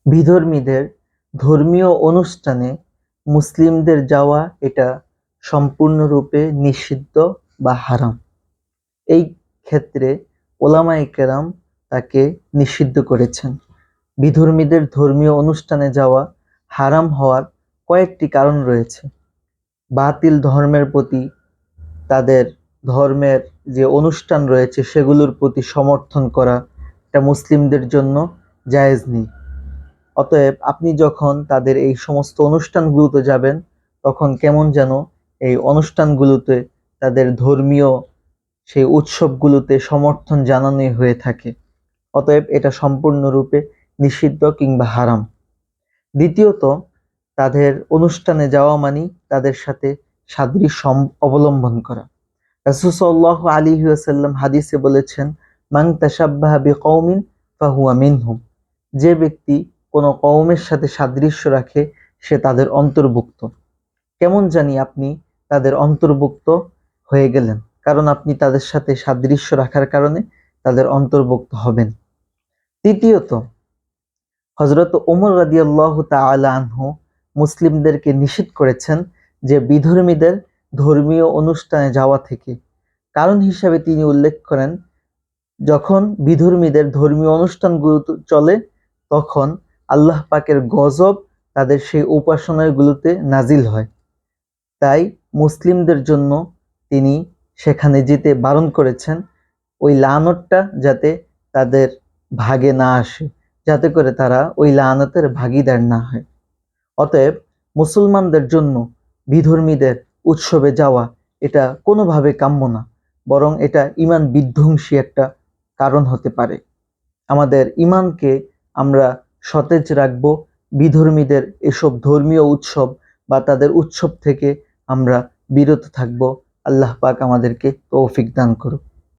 বিধর্মীদের ধর্মীয় অনুষ্ঠানে মুসলিমদের যাওয়া এটা সম্পূর্ণরূপে নিষিদ্ধ বা হারাম। এই ক্ষেত্রে ওলামায়ে কেরাম তাকে নিষিদ্ধ করেছেন। বিধর্মীদের ধর্মীয় অনুষ্ঠানে যাওয়া হারাম হওয়ার কয়েকটি কারণ রয়েছে। বাতিল ধর্মের প্রতি, তাদের ধর্মের যে অনুষ্ঠান রয়েছে সেগুলোর প্রতি সমর্থন করা এটা মুসলিমদের জন্য জায়েজ নেই। অতএব আপনি যখন তাদের এই সমস্ত অনুষ্ঠানগুলোতে যাবেন তখন কেমন যেন এই অনুষ্ঠানগুলোতে, তাদের ধর্মীয় সেই উৎসবগুলোতে সমর্থন জানানোই হয়ে থাকে। অতএব এটা সম্পূর্ণরূপে নিষিদ্ধ কিংবা হারাম। দ্বিতীয়ত, তাদের অনুষ্ঠানে যাওয়া মানে তাদের সাথে সাদৃশ্য অবলম্বন করা। রাসূল সাল্লাল্লাহু আলাইহি ওয়াসাল্লাম হাদিসে বলেছেন, মান তাশাব্বাহা বিকওমিন ফাহুয়া মিনহুম। যে ব্যক্তি কোনো কওমের সাথে সাদৃশ্য রাখে সে তাদের অন্তর্ভুক্ত। কেমন জানি আপনি তাদের অন্তর্ভুক্ত হয়ে গেলেন, কারণ আপনি তাদের সাথে সাদৃশ্য রাখার কারণে তাদের অন্তর্ভুক্ত হবেন। তৃতীয়ত, হযরত ওমর রাদিয়াল্লাহু তাআলা আনহু মুসলিমদেরকে নিষেধ করেছেন যে বিধর্মীদের ধর্মীয় অনুষ্ঠানে যাওয়া থেকে। কারণ হিসাবে তিনি উল্লেখ করেন, যখন বিধর্মীদের ধর্মীয় অনুষ্ঠানগুলো চলে তখন আল্লাহ পাকের গজব তাদের সেই উপাসনাগুলোতে নাজিল হয়। তাই মুসলিমদের জন্য তিনি সেখানে যেতে বারণ করেছেন, ওই লানতটা যাতে তাদের ভাগে না আসে, যাতে করে তারা ওই লানতের ভাগীদার না হয়। অতএব মুসলমানদের জন্য বিধর্মীদের উৎসবে যাওয়া এটা কোনোভাবে কাম্য না, বরং এটা ঈমান বিধ্বংসী একটা কারণ হতে পারে। আমাদের ঈমানকে আমরা সতেজ রাখবো, বিধর্মীদের এসব ধর্মীয় উৎসব বা তাদের উৎসব থেকে আমরা বিরত থাকবো। আল্লাহ পাক আমাদেরকে তৌফিক দান করুক।